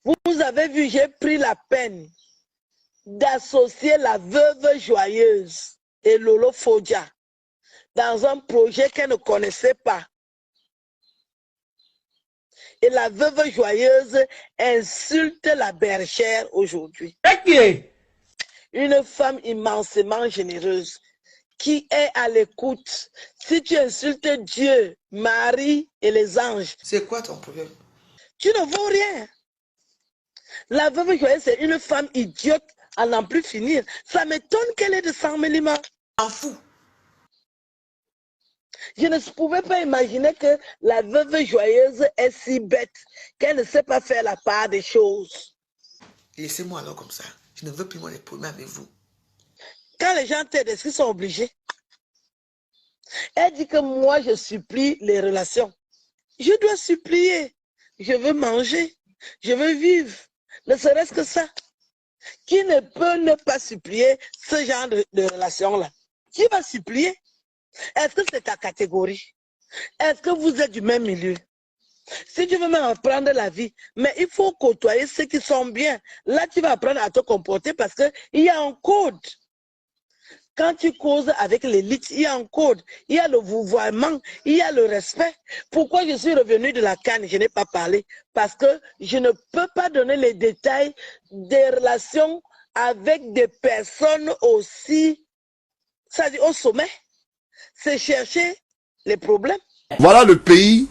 Vous avez vu, j'ai pris la peine d'associer la veuve joyeuse et Lolo Fodja dans un projet qu'elle ne connaissait pas. Et la veuve joyeuse insulte la bergère aujourd'hui. Une femme immensément généreuse qui est à l'écoute. Si tu insultes Dieu, Marie et les anges, c'est quoi ton problème? Tu ne vaux rien. La veuve joyeuse, c'est une femme idiote à n'en plus finir. Ça m'étonne qu'elle ait de 100 000 ans. M'en fous. Je ne pouvais pas imaginer que la veuve joyeuse est si bête qu'elle ne sait pas faire la part des choses. Laissez-moi alors comme ça. Je ne veux plus moins les problèmes avec vous. Quand les gens t'aident, est-ce qu'ils sont obligés? Elle dit que moi, je supplie les relations. Je dois supplier. Je veux manger. Je veux vivre. Ne serait-ce que ça. Qui ne peut ne pas supplier ce genre de relation-là? Qui va supplier? Est-ce que c'est ta catégorie? Est-ce que vous êtes du même milieu? Si tu veux même apprendre la vie, mais il faut côtoyer ceux qui sont bien. Là, tu vas apprendre à te comporter parce qu'il y a un code. Quand tu causes avec l'élite, il y a un code. Il y a le vouvoiement, il y a le respect. Pourquoi je suis revenu de la Cannes? Je n'ai pas parlé. Parce que je ne peux pas donner les détails des relations avec des personnes aussi, ça dit au sommet. C'est chercher les problèmes. Voilà le pays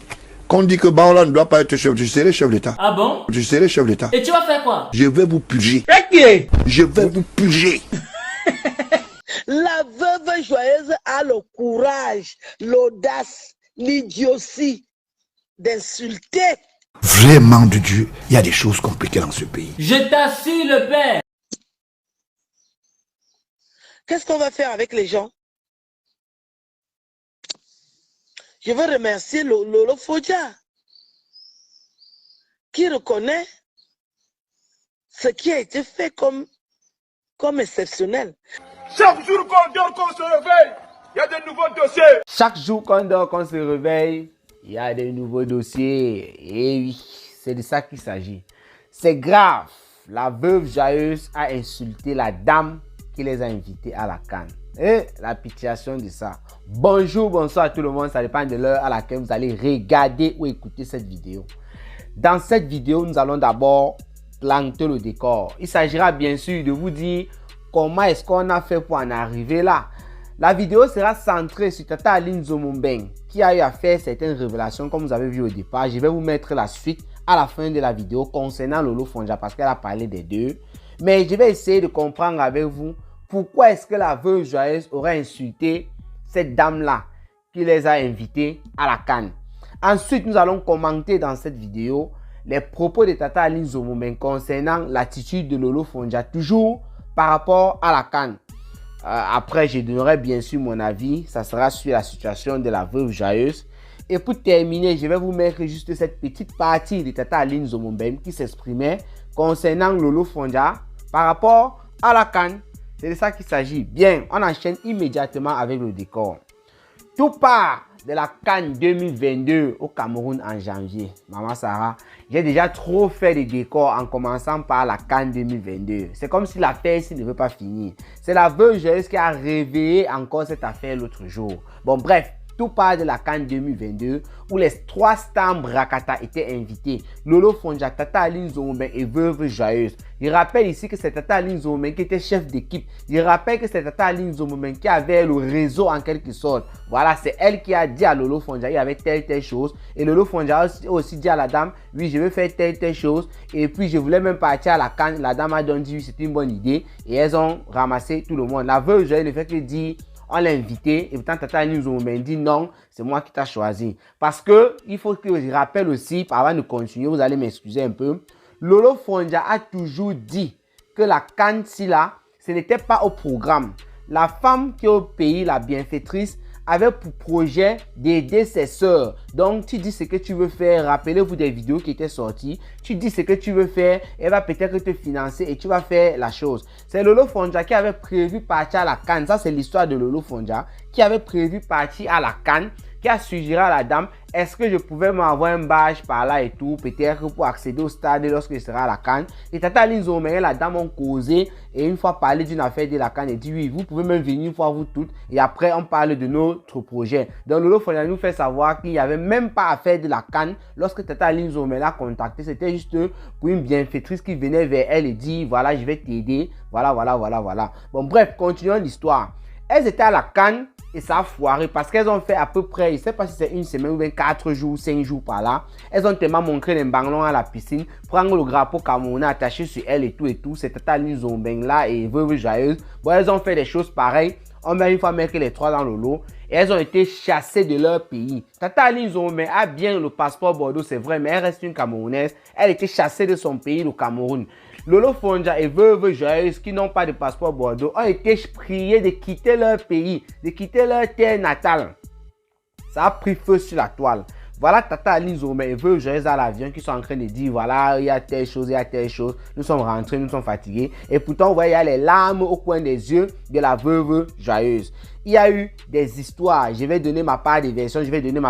qu'on dit que Baola ne doit pas être chef. Je serai chef d'État. Ah bon? Je serai chef d'État. Et tu vas faire quoi? Je vais vous purger. Je vais vous purger. La veuve joyeuse a le courage, l'audace, l'idiotie d'insulter. Vraiment de Dieu, il y a des choses compliquées dans ce pays. Je t'assure, le père. Qu'est-ce qu'on va faire avec les gens? Je veux remercier Lolo Fodja qui reconnaît ce qui a été fait comme exceptionnel. Chaque jour qu'on dort, qu'on se réveille, il y a de nouveaux dossiers. Chaque jour qu'on dort, qu'on se réveille, il y a des nouveaux dossiers. Et oui, c'est de ça qu'il s'agit. C'est grave. La veuve joyeuse a insulté la dame qui les a invités à la Cannes. Et la pitiation de ça. Bonjour, bonsoir à tout le monde. Ça dépend de l'heure à laquelle vous allez regarder ou écouter cette vidéo. Dans cette vidéo, nous allons d'abord planter le décor. Il s'agira bien sûr de vous dire comment est-ce qu'on a fait pour en arriver là. La vidéo sera centrée sur Tata Aline Zomombeng qui a eu à faire certaines révélations comme vous avez vu au départ. Je vais vous mettre la suite à la fin de la vidéo concernant Lolo Fodja parce qu'elle a parlé des deux. Mais je vais essayer de comprendre avec vous pourquoi est-ce que la veuve joyeuse aurait insulté cette dame-là qui les a invités à la Cannes. Ensuite, nous allons commenter dans cette vidéo les propos de Tata Aline Zomombeng concernant l'attitude de Lolo Fodja, toujours par rapport à la Cannes. Après, je donnerai bien sûr mon avis. Ça sera sur la situation de la veuve joyeuse. Et pour terminer, je vais vous mettre juste cette petite partie de Tata Aline Zomombeng qui s'exprimait concernant Lolo Fodja par rapport à la Cannes. C'est de ça qu'il s'agit. Bien, on enchaîne immédiatement avec le décor. Tout part de la Cannes 2022 au Cameroun en janvier. Maman Sarah, j'ai déjà trop fait de décors en commençant par la Cannes 2022. C'est comme si l'affaire ici ne veut pas finir. C'est la veuve joyeuse qui a réveillé encore cette affaire l'autre jour. Bon, bref. Tout part de la Cannes 2022 où les 3 stars Brakata étaient invités. Lolo Fodja, Tata Aline Zomombeng et veuve joyeuse. Je rappelle ici que c'est Tata Aline Zomombeng qui était chef d'équipe. Je rappelle que c'est Tata Aline Zomombeng qui avait le réseau en quelque sorte. Voilà, c'est elle qui a dit à Lolo Fodja, il y avait telle chose. Et Lolo Fodja a aussi dit à la dame, oui, je vais faire telle chose. Et puis, je voulais même partir à la Cannes. La dame a donc dit, oui, c'était une bonne idée. Et elles ont ramassé tout le monde. La veuve joyeuse ne fait que dire, on l'a invité et pourtant Tata Aline Zomombeng dit non, c'est moi qui t'ai choisi. Parce que il faut que je rappelle aussi, avant de continuer, vous allez m'excuser un peu. Lolo Fodja a toujours dit que la Cannes là, ce n'était pas au programme. La femme qui est au pays, la bienfaitrice, avait pour projet d'aider ses sœurs. Donc, tu dis ce que tu veux faire. Rappelez-vous des vidéos qui étaient sorties. Tu dis ce que tu veux faire. Elle va peut-être te financer et tu vas faire la chose. C'est Lolo Fodja qui avait prévu partir à la Cannes. Ça, c'est l'histoire de Lolo Fodja qui avait prévu partir à la Cannes. qui a suggéré à la dame, est-ce que je pouvais m'avoir un badge par là et tout, peut-être pour accéder au stade lorsque je serai à la CAN. Et Tata Aline Zomé et la dame ont causé et une fois parlé d'une affaire de la CAN, elle dit oui, vous pouvez même venir une fois vous toutes et après on parle de notre projet. Donc Lolo Fonja nous fait savoir qu'il n'y avait même pas affaire de la CAN lorsque Tata Aline Zomé l'a contacté, c'était juste pour une bienfaitrice qui venait vers elle et dit voilà, je vais t'aider, voilà. Bon bref, continuons l'histoire. Elles étaient à la CAN et ça a foiré parce qu'elles ont fait à peu près, je ne sais pas si c'est une semaine ou bien 4 jours, 5 jours par là. Elles ont tellement montré les ballons à la piscine, prendre le drapeau camerounais attaché sur elle et tout. C'est Tata Aline Zombeng là et Veuve Joyeuse. Bon, elles ont fait des choses pareilles. On va une fois mettre les 3 dans le lot et elles ont été chassées de leur pays. Tata Aline Zombeng a bien le passeport Bordeaux, c'est vrai, mais elle reste une Camerounaise. Elle était chassée de son pays, le Cameroun. Lolo Fonja et Veuve Joyeuse qui n'ont pas de passeport Bordeaux ont été priés de quitter leur pays, de quitter leur terre natale. Ça a pris feu sur la toile. Voilà Tata Aline Zomé et Veuve Joyeuse à l'avion qui sont en train de dire voilà, il y a telle chose, nous sommes rentrés, nous sommes fatigués. Et pourtant, vous voyez, il y a les larmes au coin des yeux de la Veuve Joyeuse. Il y a eu des histoires. Je vais donner ma part des versions, je vais donner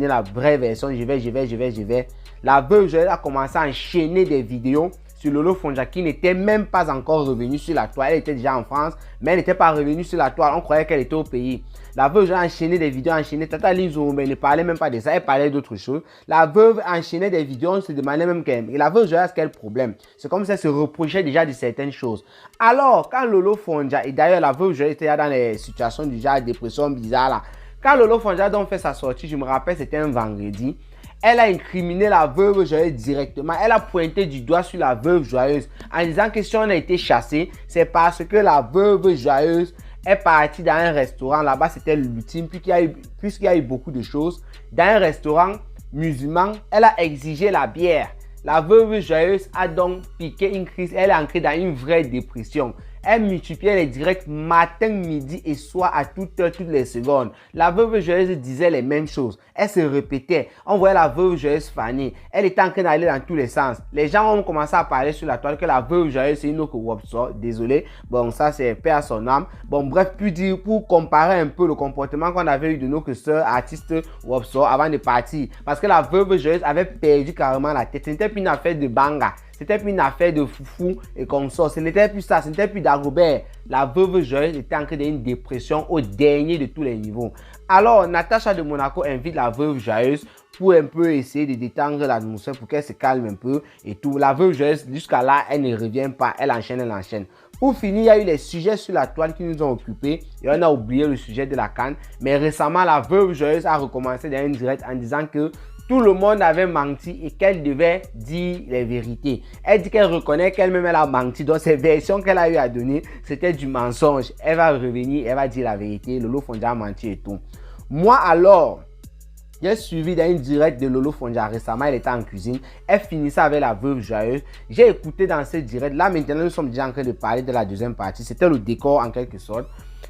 la vraie version, je vais. La Veuve Joyeuse a commencé à enchaîner des vidéos sur Lolo Fonja qui n'était même pas encore revenue sur la toile. Elle était déjà en France, mais elle n'était pas revenue sur la toile. On croyait qu'elle était au pays. La veuve a enchaîné des vidéos, Tata Aline Zomé ne parlait même pas de ça, elle parlait d'autre chose. La veuve enchaînait des vidéos, on se demandait même qu'elle. Et la veuve a quel problème? C'est comme si elle se reprochait déjà de certaines choses. Alors, quand Lolo Fonja, et d'ailleurs la veuve était dans les situations déjà de dépression bizarre là. Quand Lolo Fonja donc fait sa sortie, je me rappelle, c'était un vendredi. Elle a incriminé la Veuve Joyeuse directement. Elle a pointé du doigt sur la Veuve Joyeuse en disant que si on a été chassé, c'est parce que la Veuve Joyeuse est partie dans un restaurant. Là-bas, c'était l'ultime, puisqu'il y a eu beaucoup de choses. Dans un restaurant musulman, elle a exigé la bière. La Veuve Joyeuse a donc piqué une crise. Elle est entrée dans une vraie dépression. Elle multipliait les directs matin, midi et soir à toute heure, toutes les secondes. La Veuve Joyeuse disait les mêmes choses. Elle se répétait. On voyait la Veuve Joyeuse faner. Elle était en train d'aller dans tous les sens. Les gens ont commencé à parler sur la toile que la Veuve Joyeuse c'est une autre Wopso. Désolé. Bon, ça c'est paix à son âme. Bon, bref, pour comparer un peu le comportement qu'on avait eu de nos sœurs artistes Wopso avant de partir. Parce que la Veuve Joyeuse avait perdu carrément la tête. Ce n'était plus une affaire de banga. C'était plus une affaire de foufou et consort. Ce n'était plus ça, ce n'était plus d'Agobert. La Veuve Joyeuse était en train d'une dépression au dernier de tous les niveaux. Alors, Natacha de Monaco invite la Veuve Joyeuse pour un peu essayer de détendre l'atmosphère pour qu'elle se calme un peu et tout. La Veuve Joyeuse, jusqu'à là, elle ne revient pas, elle enchaîne. Pour finir, il y a eu les sujets sur la toile qui nous ont occupés et on a oublié le sujet de la CAN. Mais récemment, la Veuve Joyeuse a recommencé dans une direct en disant que tout le monde avait menti et qu'elle devait dire les vérités. Elle dit qu'elle reconnaît qu'elle-même elle a menti. Donc ces versions qu'elle a eu à donner, c'était du mensonge. Elle va revenir, elle va dire la vérité. Lolo Fonja a menti et tout. Moi alors, j'ai suivi dans une direct de Lolo Fonja récemment, elle était en cuisine. Elle finissait avec la Veuve Joyeuse. J'ai écouté dans cette direct. Là maintenant, nous sommes déjà en train de parler de la deuxième partie. C'était le décor en quelque sorte.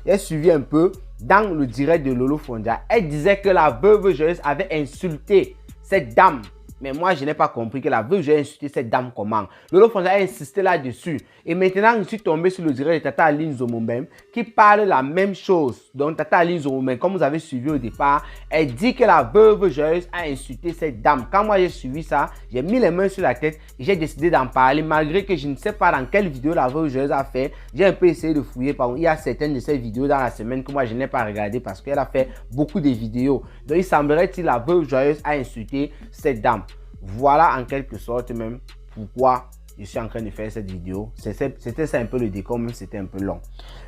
J'ai suivi un peu dans le direct de Lolo Fonja. Elle disait que la Veuve Joyeuse avait insulté cette dame. Mais moi, je n'ai pas compris que la Veuve Joyeuse a insulté cette dame comment. Lolo Fonja a insisté là-dessus. Et maintenant, je suis tombé sur le direct de Tata Aline Zomé qui parle la même chose. Donc, Tata Aline Zomé, comme vous avez suivi au départ, elle dit que la Veuve Joyeuse a insulté cette dame. Quand moi, j'ai suivi ça, j'ai mis les mains sur la tête et j'ai décidé d'en parler. Malgré que je ne sais pas dans quelle vidéo la Veuve Joyeuse a fait. J'ai un peu essayé de fouiller. Il y a certaines de ces vidéos dans la semaine que moi, je n'ai pas regardé parce qu'elle a fait beaucoup de vidéos. Donc, il semblerait-il que la Veuve Joyeuse a insulté cette dame. Voilà en quelque sorte même pourquoi je suis en train de faire cette vidéo. C'était ça un peu le décor, même c'était un peu long.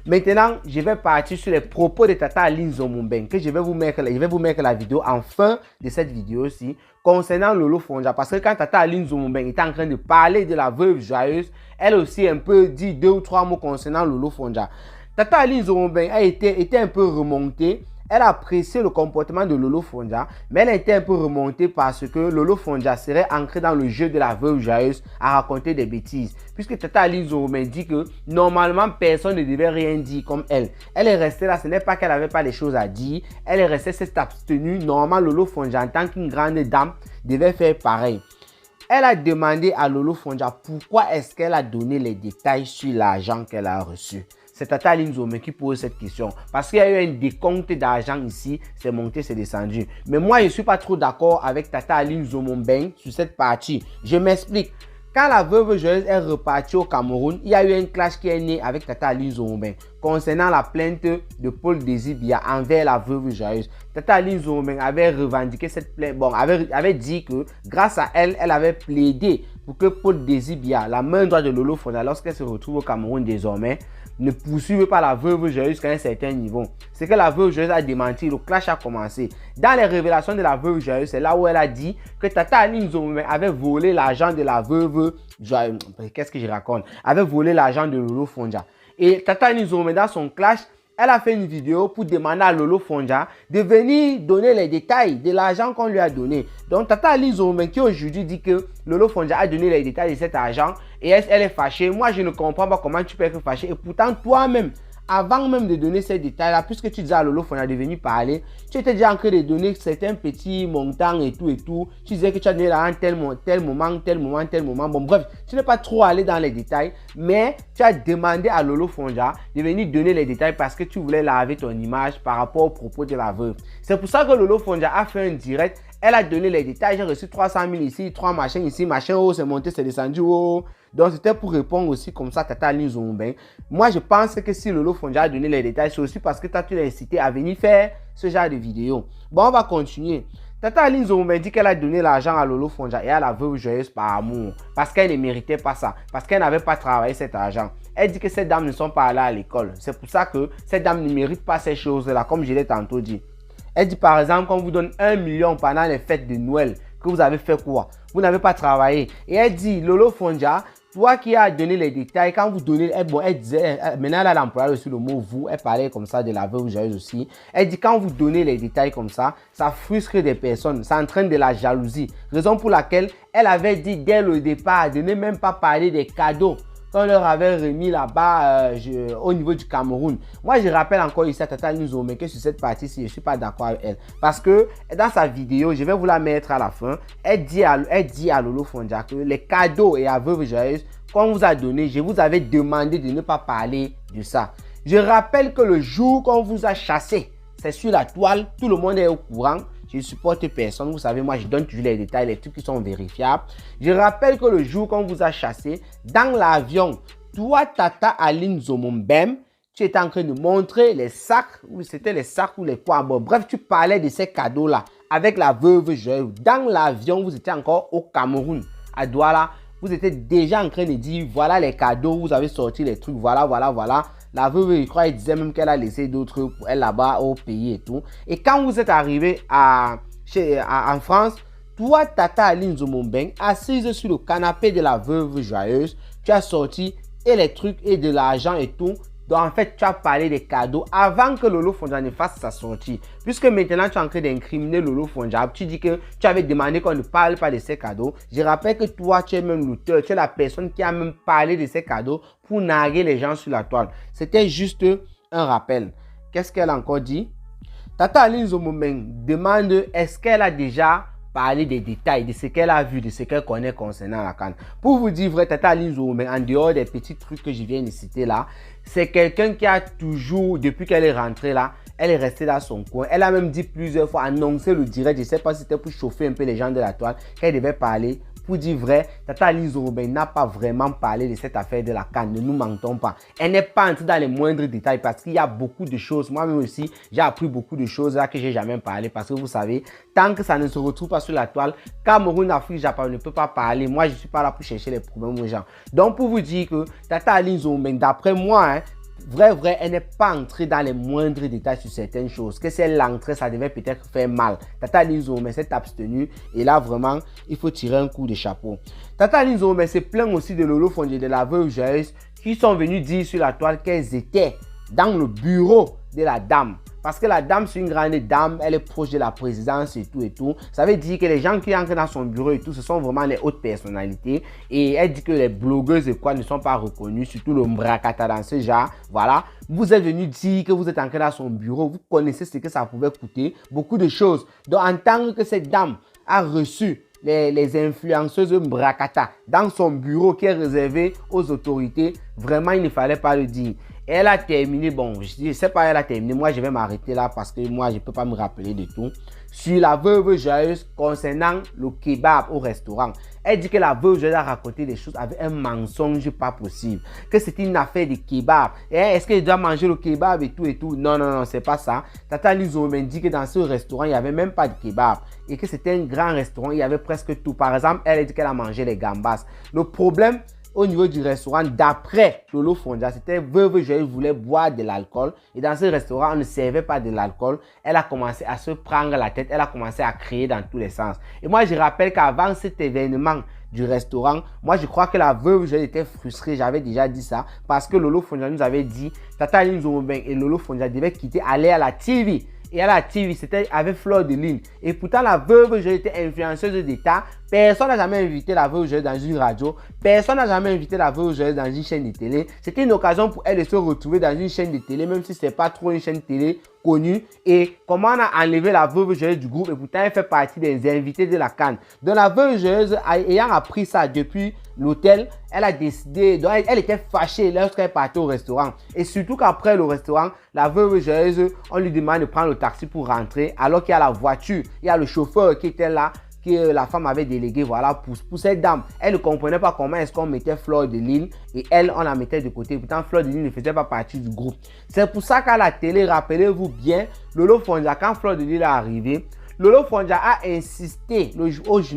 Maintenant, je vais partir sur les propos de Tata Aline Zomé que je vais vous mettre la vidéo en fin de cette vidéo-ci concernant Lolo Fonja. Parce que quand Tata Aline Zomé était en train de parler de la Veuve Joyeuse, elle aussi un peu dit 2 ou 3 mots concernant Lolo Fonja. Tata Aline Zomé a été un peu remontée. Elle a apprécié le comportement de Lolo Fonja, mais elle a été un peu remontée parce que Lolo Fonja serait ancré dans le jeu de la Veuve Joyeuse à raconter des bêtises. Puisque Tata Aline Zomé dit que normalement personne ne devait rien dire comme elle. Elle est restée là, ce n'est pas qu'elle n'avait pas des choses à dire, elle est restée s'est abstenue. Normalement, Lolo Fonja en tant qu'une grande dame devait faire pareil. Elle a demandé à Lolo Fonja pourquoi est-ce qu'elle a donné les détails sur l'argent qu'elle a reçu. c'est Tata Aline Zomben qui pose cette question. Parce qu'il y a eu un décompte d'argent ici, c'est monté, c'est descendu. Mais moi, je ne suis pas trop d'accord avec Tata Aline Zomben sur cette partie. Je m'explique. Quand la veuve joyeuse est repartie au Cameroun, il y a eu un clash qui est né avec Tata Aline Zomben concernant la plainte de Paul Désir-Biya envers la veuve joyeuse. Tata Aline Zomben avait revendiqué cette plainte, avait dit que grâce à elle, elle avait plaidé pour que Paul Désir-Biya, la main droite de Lolo Fonja, lorsqu'elle se retrouve au Cameroun désormais, ne poursuive pas la veuve joyeuse jusqu'à un certain niveau. C'est que la veuve joyeuse a démenti, le clash a commencé. Dans les révélations de la veuve joyeuse, c'est là où elle a dit que Tata Aline Zomben avait volé l'argent de la veuve joyeuse. Qu'est-ce que je raconte? Avait volé l'argent de Lolo Fonja. Et Tata Aline Zomben, dans son clash, elle a fait une vidéo pour demander à Lolo Fonja de venir donner les détails de l'argent qu'on lui a donné. Donc Tata Aline Zomben qui aujourd'hui dit que Lolo Fonja a donné les détails de cet argent et elle est fâchée. Moi je ne comprends pas comment tu peux être fâchée. Et pourtant toi-même, avant même de donner ces détails-là, puisque tu disais à Lolo Fonja de venir parler, tu étais déjà en train de donner certains petits montants et tout et tout. Tu disais que tu as donné l'argent tel moment. Bon bref, tu n'es pas trop allé dans les détails, mais tu as demandé à Lolo Fonja de venir donner les détails parce que tu voulais laver ton image par rapport aux propos de la veuve. C'est pour ça que Lolo Fonja a fait un direct. Elle a donné les détails, j'ai reçu 300 000 ici, 3 machins ici, machin, oh, c'est monté, c'est descendu, oh. Donc c'était pour répondre aussi comme ça, Tata Aline Zomben. Moi je pense que si Lolo Fonja a donné les détails, c'est aussi parce que tu l'as incité à venir faire ce genre de vidéo. Bon, on va continuer. Tata Aline Zomben dit qu'elle a donné l'argent à Lolo Fonja et à la veuve joyeuse par amour. Parce qu'elle ne méritait pas ça. Parce qu'elle n'avait pas travaillé cet argent. Elle dit que ces dames ne sont pas allées à l'école. C'est pour ça que ces dames ne méritent pas ces choses-là, comme je l'ai tantôt dit. Elle dit par exemple qu'on vous donne 1 million pendant les fêtes de Noël, que vous avez fait quoi? Vous n'avez pas travaillé. Et elle dit, Lolo Fonja, toi qui as donné les détails, quand vous donnez, elle disait, maintenant elle a employé aussi le mot vous, elle parlait comme ça de la veuve joyeuse aussi. Elle dit quand vous donnez les détails comme ça frustre des personnes, ça entraîne de la jalousie. Raison pour laquelle elle avait dit dès le départ de ne même pas parler des cadeaux qu'on leur avait remis là-bas au niveau du Cameroun. Moi, je rappelle encore ici à Tata Aline Zomben que sur cette partie-ci, je ne suis pas d'accord avec elle. Parce que dans sa vidéo, je vais vous la mettre à la fin, elle dit à Lolo Fonja que les cadeaux et à veuve joyeuse qu'on vous a donné, je vous avais demandé de ne pas parler de ça. Je rappelle que le jour qu'on vous a chassé, c'est sur la toile, tout le monde est au courant. Je ne supporte personne. Vous savez, moi, je donne toujours les détails, les trucs qui sont vérifiables. Je rappelle que le jour qu'on vous a chassé, dans l'avion, toi, Tata Aline Zomben, tu étais en train de montrer les sacs, ou c'était les sacs ou les quoi. Bon, bref, tu parlais de ces cadeaux-là avec la veuve joyeuse. Dans l'avion, vous étiez encore au Cameroun, à Douala. Vous étiez déjà en train de dire, voilà les cadeaux, vous avez sorti les trucs, voilà. La veuve, je crois, elle disait même qu'elle a laissé d'autres pour elle là-bas au pays et tout. Et quand vous êtes arrivé en France, toi, Tata Aline Zomben, assise sur le canapé de la veuve joyeuse, tu as sorti et les trucs et de l'argent et tout. Donc en fait, tu as parlé des cadeaux avant que Lolo Fonja ne fasse sa sortie. Puisque maintenant, tu es en train d'incriminer Lolo Fonja. Tu dis que tu avais demandé qu'on ne parle pas de ces cadeaux. Je rappelle que toi, tu es même l'auteur. Tu es la personne qui a même parlé de ces cadeaux pour narguer les gens sur la toile. C'était juste un rappel. Qu'est-ce qu'elle a encore dit? Tata Aline Zomben demande est-ce qu'elle a déjà parler des détails, de ce qu'elle a vu, de ce qu'elle connaît concernant la CAN. Pour vous dire vrai, Tata Aline Zomben, en dehors des petits trucs que je viens de citer là, c'est quelqu'un qui a toujours, depuis qu'elle est rentrée là, elle est restée dans son coin. Elle a même dit plusieurs fois, annoncé le direct, je ne sais pas si c'était pour chauffer un peu les gens de la toile, qu'elle devait parler. Pour dire vrai, Tata Aline Zomben n'a pas vraiment parlé de cette affaire de la CAN, ne nous mentons pas. Elle n'est pas entrée dans les moindres détails parce qu'il y a beaucoup de choses. Moi-même aussi, j'ai appris beaucoup de choses là que j'ai jamais parlé parce que vous savez, tant que ça ne se retrouve pas sur la toile, Cameroun, Afrique, Japon ne peut pas parler. Moi, je ne suis pas là pour chercher les problèmes aux gens. Donc, pour vous dire que Tata Aline Zomben, d'après moi, vrai, elle n'est pas entrée dans les moindres détails sur certaines choses. Que si elle l'entrait, ça devait peut-être faire mal. Tata Aline Zomben s'est abstenue et là, vraiment, il faut tirer un coup de chapeau. Tata Aline Zomben se plaint aussi de Lolo Fonja et de la veuve joyeuse qui sont venus dire sur la toile qu'elles étaient dans le bureau de la dame. Parce que la dame, c'est une grande dame, elle est proche de la présidence et tout. Ça veut dire que les gens qui entrent dans son bureau et tout, ce sont vraiment les hautes personnalités. Et elle dit que les blogueuses et quoi ne sont pas reconnues, surtout le Mbrakata dans ce genre. Voilà. Vous êtes venu dire que vous êtes entré dans son bureau, vous connaissez ce que ça pouvait coûter, beaucoup de choses. Donc, en tant que cette dame a reçu les influenceuses Mbrakata dans son bureau qui est réservé aux autorités, vraiment, il ne fallait pas le dire. Elle a terminé, bon, je ne sais pas, elle a terminé. Moi, je vais m'arrêter là parce que moi, je ne peux pas me rappeler de tout. Sur la veuve joyeuse concernant le kebab au restaurant. Elle dit que la veuve joyeuse a raconté des choses avec un mensonge pas possible. Que c'était une affaire de kebab. Est-ce qu'elle doit manger le kebab et tout et tout? Non, non, non, c'est pas ça. Tata Lizo m'a dit que dans ce restaurant, il n'y avait même pas de kebab. Et que c'était un grand restaurant, il y avait presque tout. Par exemple, elle a dit qu'elle a mangé les gambas. Le problème au niveau du restaurant, d'après Lolo Fondia, c'était veuve joyeuse voulait boire de l'alcool. Et dans ce restaurant, on ne servait pas de l'alcool. Elle a commencé à se prendre la tête. Elle a commencé à crier dans tous les sens. Et moi, je rappelle qu'avant cet événement du restaurant, moi, je crois que la veuve joyeuse était frustrée. J'avais déjà dit ça. Parce que Lolo Fondia nous avait dit, Tata Aline Zomobeng et Lolo Fondia devaient quitter, aller à la TV. Et à la TV, c'était avec Fleur de Lune. Et pourtant, la veuve joyeuse était influenceuse d'État. Personne n'a jamais invité la veuve joyeuse dans une radio. Personne n'a jamais invité la veuve joyeuse dans une chaîne de télé. C'était une occasion pour elle de se retrouver dans une chaîne de télé, même si ce n'est pas trop une chaîne de télé connue. Et comment on a enlevé la veuve joyeuse du groupe, et pourtant elle fait partie des invités de la CAN. Donc la veuve joyeuse, ayant appris ça depuis l'hôtel, elle a décidé, donc elle était fâchée lorsqu'elle partait au restaurant. Et surtout qu'après le restaurant, la veuve joyeuse, on lui demande de prendre le taxi pour rentrer, alors qu'il y a la voiture, il y a le chauffeur qui était là, que la femme avait délégué, voilà, pour cette dame. Elle ne comprenait pas comment est-ce qu'on mettait Fleur de Lune et elle, on la mettait de côté. Pourtant, Fleur de Lune ne faisait pas partie du groupe. C'est pour ça qu'à la télé, rappelez-vous bien, Lolo Fondia, quand Fleur de Lune est arrivée, Lolo Fondia a insisté,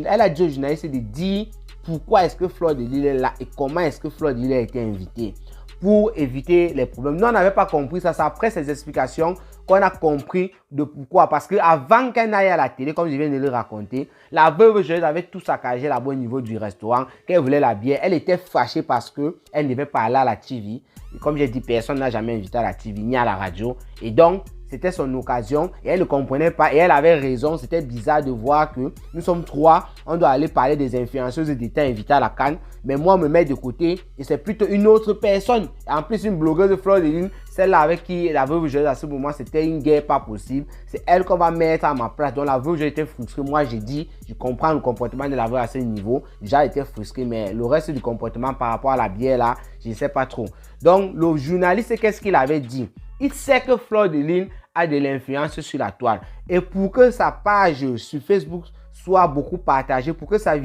elle a dit au journaliste de dire pourquoi est-ce que Fleur de Lune est là et comment est-ce que Fleur de Lune a été invitée pour éviter les problèmes. Nous, on n'avait pas compris ça. C'est après ces explications qu'on a compris de pourquoi. Parce qu'avant qu'elle n'aille à la télé, comme je viens de le raconter, la veuve joyeuse avait tout saccagé là-bas au niveau du restaurant, qu'elle voulait la bière. Elle était fâchée parce qu'elle ne devait pas aller à la TV. Et comme j'ai dit, personne n'a jamais invité à la TV ni à la radio. Et donc, c'était son occasion et elle ne comprenait pas et elle avait raison. C'était bizarre de voir que nous sommes trois, on doit aller parler des influenceuses d'État invitées à la CAN. Mais moi, on me met de côté et c'est plutôt une autre personne. Et en plus, une blogueuse de Fleur de Lune, celle-là avec qui la veuve joyeuse à ce moment, c'était une guerre pas possible. C'est elle qu'on va mettre à ma place. Donc la veuve joyeuse était frustrée. Moi, j'ai dit, je comprends le comportement de la veuve à ce niveau. Déjà, elle était frustrée, mais le reste du comportement par rapport à la bière là, je ne sais pas trop. Donc, le journaliste, qu'est-ce qu'il avait dit? Il sait que Fleur de Lune a de l'influence sur la toile. Et pour que sa page sur Facebook soit beaucoup partagée, pour que sa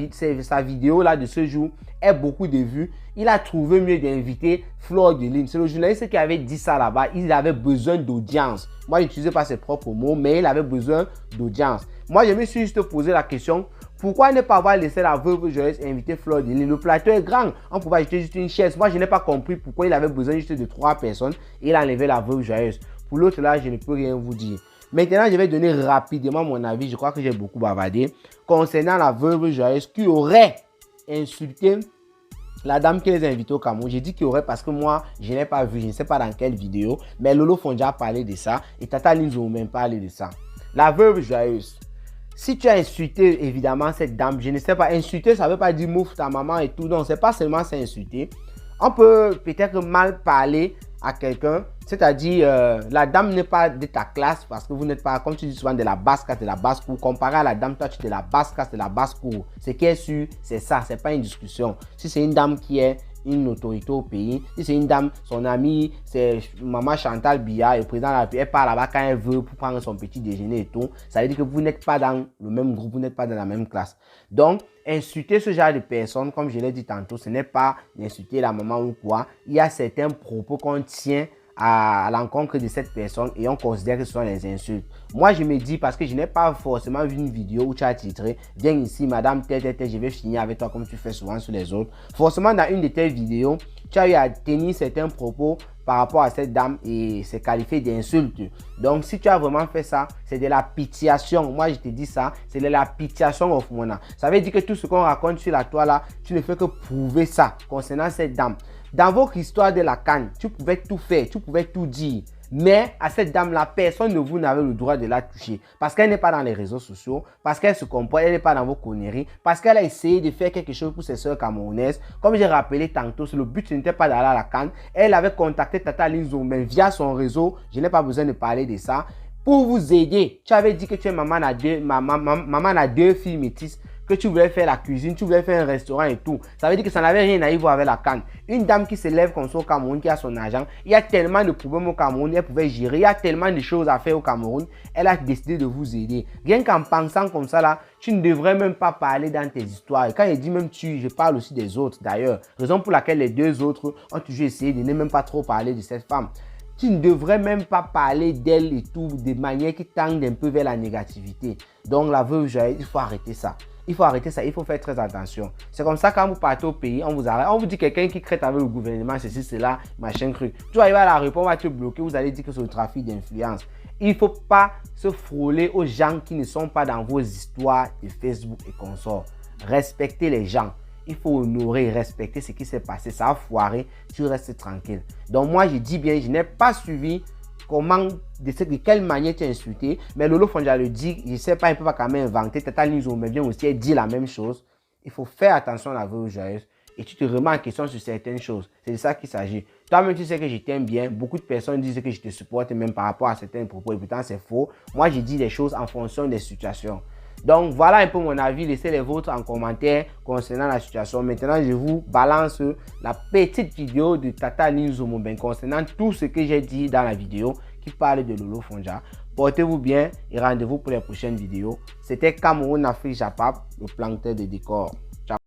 vidéo là de ce jour ait beaucoup de vues, il a trouvé mieux d'inviter Fleur de Lune. C'est le journaliste qui avait dit ça là-bas. Il avait besoin d'audience. Moi, je n'utilisais pas ses propres mots, mais il avait besoin d'audience. Moi, je me suis juste posé la question, pourquoi ne pas avoir laissé la veuve joyeuse inviter Fleur de Lune? Le plateau est grand, on pouvait ajouter juste une chaise. Moi, je n'ai pas compris pourquoi il avait besoin juste de 3 personnes et il a enlevé la veuve joyeuse. Pour l'autre là, je ne peux rien vous dire. Maintenant, je vais donner rapidement mon avis. Je crois que j'ai beaucoup bavardé concernant la veuve joyeuse qui aurait insulté la dame qui les a invités au Cameroun. J'ai dit qu'il y aurait parce que moi, je n'ai pas vu, je ne sais pas dans quelle vidéo, mais Lolo Fondia a parlé de ça et Tata Linzo a même parlé de ça. La veuve joyeuse. Si tu as insulté évidemment cette dame, je ne sais pas, insulter ça ne veut pas dire mouf ta maman et tout, non, c'est pas seulement ça insulter. On peut peut-être mal parler à quelqu'un, c'est-à-dire la dame n'est pas de ta classe parce que vous n'êtes pas, comme tu dis souvent, de la basse classe, de la basse cour. Comparé à la dame, toi tu es de la basse classe, de la basse cour. Ce qui est sûr, c'est ça, c'est pas une discussion. Si c'est une dame qui est une autorité au pays, si c'est une dame, son amie, c'est maman Chantal Biya, le président de la République, elle part là-bas quand elle veut pour prendre son petit déjeuner et tout, ça veut dire que vous n'êtes pas dans le même groupe, vous n'êtes pas dans la même classe. Donc, insulter ce genre de personnes, comme je l'ai dit tantôt, ce n'est pas insulter la maman ou quoi. Il y a certains propos qu'on tient à l'encontre de cette personne et on considère que ce sont les insultes. Moi, je me dis, parce que je n'ai pas forcément vu une vidéo où tu as titré « Viens ici, madame, je vais finir avec toi comme tu fais souvent sur les autres ». Forcément, dans une de tes vidéos, tu as eu à tenir certains propos par rapport à cette dame et c'est qualifié d'insulte. Donc, si tu as vraiment fait ça, c'est de la pitiation. Moi, je te dis ça, c'est de la pitiation of Mona. Ça veut dire que tout ce qu'on raconte sur la toile là, tu ne fais que prouver ça concernant cette dame. Dans votre histoire de la CAN, tu pouvais tout faire, tu pouvais tout dire. Mais à cette dame-là, personne de vous n'avait le droit de la toucher. Parce qu'elle n'est pas dans les réseaux sociaux, parce qu'elle se comporte, elle n'est pas dans vos conneries, parce qu'elle a essayé de faire quelque chose pour ses soeurs camerounaises. Comme j'ai rappelé tantôt, le but n'était pas d'aller à la CAN. Elle avait contacté Tata Linzo, mais via son réseau, je n'ai pas besoin de parler de ça. Pour vous aider, tu avais dit que tu es maman à deux filles métisses, que tu voulais faire la cuisine, tu voulais faire un restaurant et tout. Ça veut dire que ça n'avait rien à y voir avec la canne. Une dame qui se lève comme ça au Cameroun, qui a son argent, il y a tellement de problèmes au Cameroun, elle pouvait gérer, il y a tellement de choses à faire au Cameroun, elle a décidé de vous aider. Rien qu'en pensant comme ça là, tu ne devrais même pas parler dans tes histoires. Et quand il dit même tu, je parle aussi des autres d'ailleurs. Raison pour laquelle les deux autres ont toujours essayé de ne même pas trop parler de cette femme. Tu ne devrais même pas parler d'elle et tout de manière qui tendent un peu vers la négativité. Donc la veuve joyeuse, il faut arrêter ça. Il faut arrêter ça, il faut faire très attention. C'est comme ça quand vous partez au pays, on vous arrête. On vous dit quelqu'un qui crête avec le gouvernement, ceci, cela, machin truc. Tu vas arriver à la réponse, on va te bloquer, vous allez dire que c'est le trafic d'influence. Il ne faut pas se frôler aux gens qui ne sont pas dans vos histoires de Facebook et consorts. Respectez les gens. Il faut honorer, respecter ce qui s'est passé. Ça a foiré, tu restes tranquille. Donc moi, je dis bien, je n'ai pas suivi comment, de quelle manière tu as insulté. Mais Lolo Fonja le dit, je ne sais pas, il ne peut pas quand même inventer. Tata Nizo mais vient aussi dire la même chose. Il faut faire attention à la veuve joyeuse. Et tu te remets en question sur certaines choses. C'est de ça qu'il s'agit. Toi-même, tu sais que je t'aime bien. Beaucoup de personnes disent que je te supporte même par rapport à certains propos. Et pourtant, c'est faux. Moi, je dis les choses en fonction des situations. Donc, voilà un peu mon avis. Laissez les vôtres en commentaire concernant la situation. Maintenant, je vous balance la petite vidéo de Tata Nizomo concernant tout ce que j'ai dit dans la vidéo qui parle de Lolo Fonja. Portez-vous bien et rendez-vous pour les prochaines vidéos. C'était Cameroun Afrique Japap, le planteur de décor.